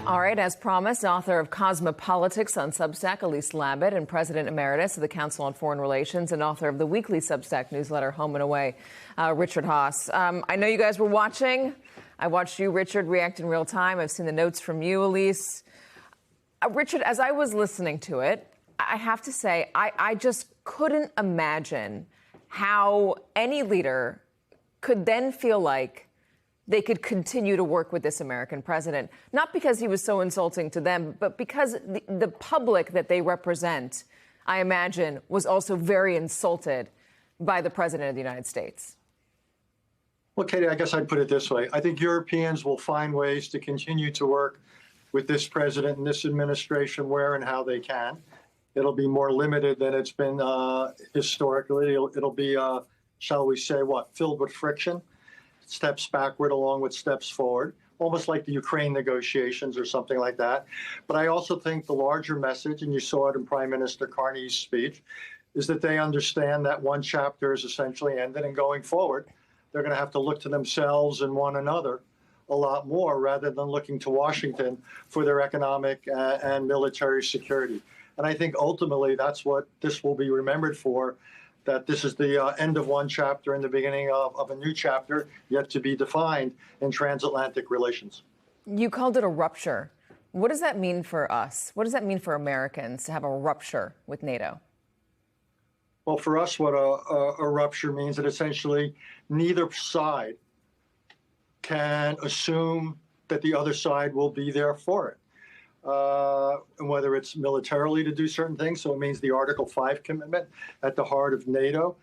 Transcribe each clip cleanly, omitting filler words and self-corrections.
All right, as promised, author of Cosmopolitics on Substack, Elise Labott, and President Emeritus of the Council on Foreign Relations, and author of the weekly Substack newsletter, Home and Away, Richard Haass. I know you guys were watching. I watched you, Richard, react in real time. I've seen the notes from you, Elise. Richard, as I was listening to it, I have to say, I just couldn't imagine how any leader could then feel like they could continue to work with this American president, not because he was so insulting to them, but because the public that they represent, I imagine, was also very insulted by the president of the United States. Well, Katie, I guess I'd put it this way. I think Europeans will find ways to continue to work with this president and this administration where and how they can. It'll be more limited than it's been historically. It'll be, shall we say, filled with friction. Steps backward along with steps forward, almost like the Ukraine negotiations or something like that. But I also think the larger message, and you saw it in Prime Minister Carney's speech, is that they understand that one chapter is essentially ended, and going forward, they're going to have to look to themselves and one another a lot more rather than looking to Washington for their economic and military security. And I think ultimately that's what this will be remembered for, that this is the end of one chapter and the beginning of a new chapter yet to be defined in transatlantic relations. You called it a rupture. What does that mean for us? What does that mean for Americans to have a rupture with NATO? Well, for us, what a rupture means that essentially neither side can assume that the other side will be there for it. And whether it's militarily to do certain things, so it means the Article 5 commitment at the heart of NATO.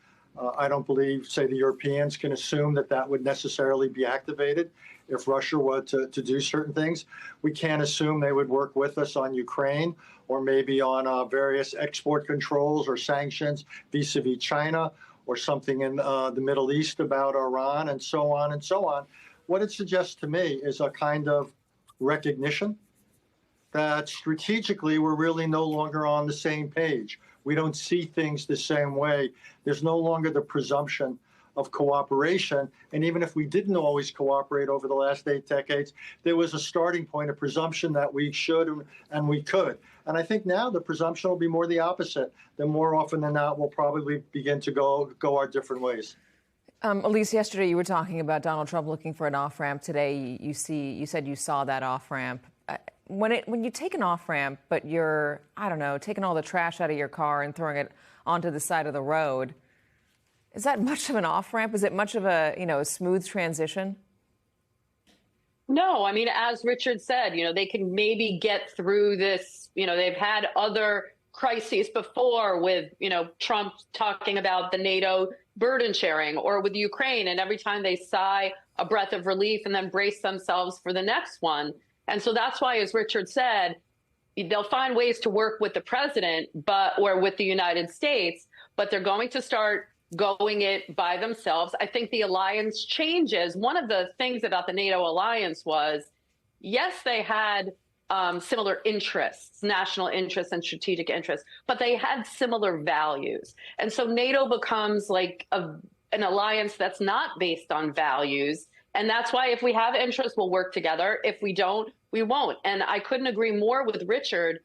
I don't believe, say, the Europeans can assume that that would necessarily be activated if Russia were to do certain things. We can't assume they would work with us on Ukraine or maybe on various export controls or sanctions vis-a-vis China or something in the Middle East about Iran and so on and so on. What it suggests to me is a kind of recognition that strategically we're really no longer on the same page. We don't see things the same way. There's no longer the presumption of cooperation. And even if we didn't always cooperate over the last 8 decades, there was a starting point, a presumption that we should and we could. And I think now the presumption will be more the opposite. That more often than not, we'll probably begin to go our different ways. Elise, yesterday you were talking about Donald Trump looking for an off-ramp. Today you said you saw that off-ramp. When you take an off-ramp, but you're, I don't know, taking all the trash out of your car and throwing it onto the side of the road, is that much of an off-ramp? Is it much of a, a smooth transition? No, I mean, as Richard said, they can maybe get through this. They've had other crises before with, Trump talking about the NATO burden sharing or with Ukraine. And every time they sigh a breath of relief and then brace themselves for the next one. And so that's why, as Richard said, they'll find ways to work with the president, or with the United States, but they're going to start going it by themselves. I think the alliance changes. One of the things about the NATO alliance was, yes, they had similar interests, national interests and strategic interests, but they had similar values. And so NATO becomes like an alliance that's not based on values. And that's why if we have interests, we'll work together. If we don't, we won't. And I couldn't agree more with Richard,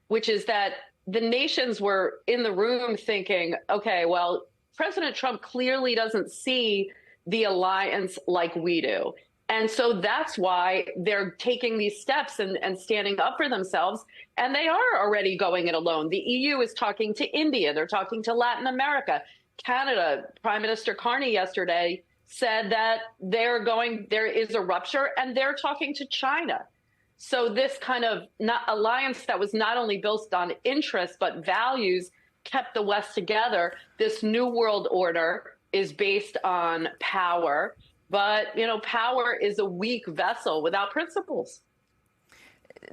which is that the nations were in the room thinking, okay, well, President Trump clearly doesn't see the alliance like we do. And so that's why they're taking these steps and standing up for themselves. And they are already going it alone. The EU is talking to India. They're talking to Latin America, Canada. Prime Minister Carney yesterday said that there is a rupture, and they're talking to China. So this kind of alliance that was not only built on interest, but values kept the West together. This new world order is based on power, but, power is a weak vessel without principles.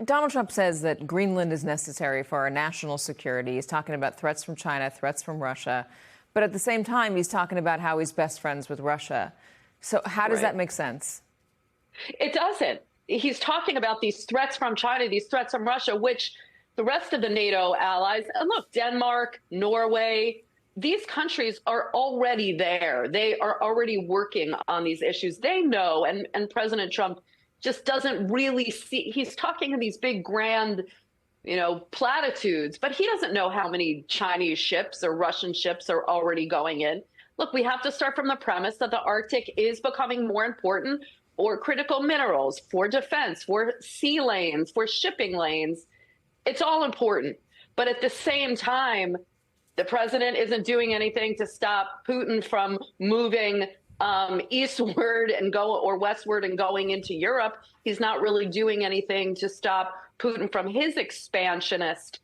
Donald Trump says that Greenland is necessary for our national security. He's talking about threats from China, threats from Russia. But at the same time, he's talking about how he's best friends with Russia. So how does that make sense? It doesn't. He's talking about these threats from China, these threats from Russia, which the rest of the NATO allies, and look, Denmark, Norway, these countries are already there. They are already working on these issues. They know, and President Trump just doesn't really see. He's talking in these big, grand, platitudes, but he doesn't know how many Chinese ships or Russian ships are already going in. Look, we have to start from the premise that the Arctic is becoming more important for critical minerals, for defense, for sea lanes, for shipping lanes. It's all important. But at the same time, the president isn't doing anything to stop Putin from moving eastward and westward and going into Europe. He's not really doing anything to stop Putin from his expansionist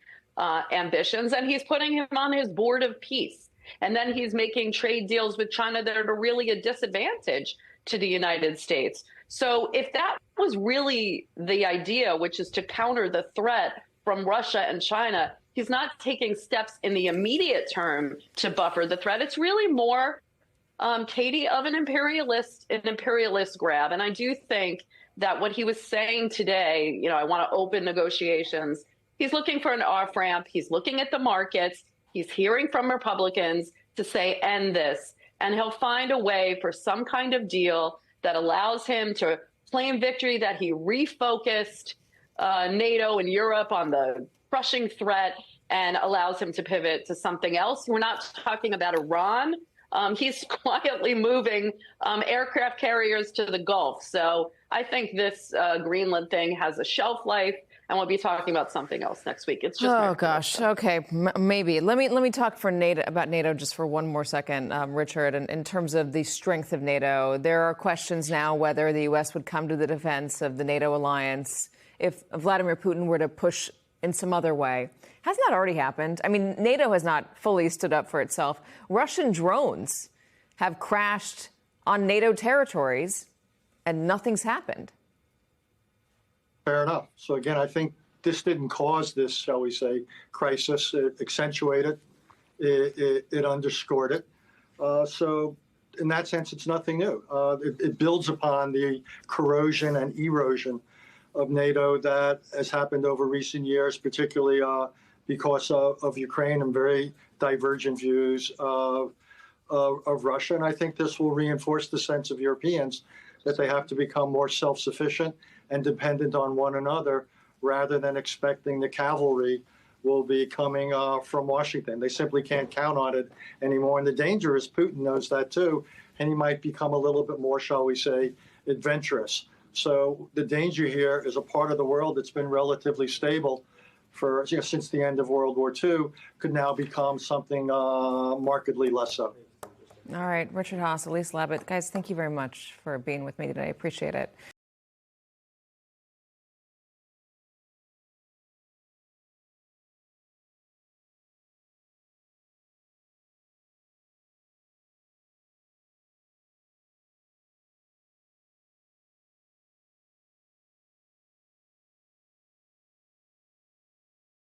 ambitions, and he's putting him on his board of peace. And then he's making trade deals with China that are really a disadvantage to the United States. So if that was really the idea, which is to counter the threat from Russia and China, he's not taking steps in the immediate term to buffer the threat. It's really more, Katie, of an imperialist grab. And I do think that what he was saying today, I want to open negotiations. He's looking for an off-ramp. He's looking at the markets. He's hearing from Republicans to say, end this. And he'll find a way for some kind of deal that allows him to claim victory, that he refocused NATO and Europe on the crushing threat and allows him to pivot to something else. We're not talking about Iran. He's quietly moving aircraft carriers to the Gulf. So I think this Greenland thing has a shelf life, and we'll be talking about something else next week. It's just gosh. Okay, maybe. Let me talk about NATO just for one more second, Richard. In terms of the strength of NATO, there are questions now whether the U.S. would come to the defense of the NATO alliance if Vladimir Putin were to push in some other way. Hasn't that already happened? I mean, NATO has not fully stood up for itself. Russian drones have crashed on NATO territories, and nothing's happened. Fair enough. So again, I think this didn't cause this, shall we say, crisis. It accentuated it. It underscored it. So in that sense, it's nothing new. It builds upon the corrosion and erosion of NATO that has happened over recent years, particularly because of Ukraine and very divergent views of Russia. And I think this will reinforce the sense of Europeans that they have to become more self-sufficient and dependent on one another, rather than expecting the cavalry will be coming from Washington. They simply can't count on it anymore. And the danger is Putin knows that too, and he might become a little bit more, shall we say, adventurous. So the danger here is a part of the world that's been relatively stable for since the end of World War II could now become something markedly less so. All right, Richard Haass, Elise Labott. Guys, thank you very much for being with me today. I appreciate it.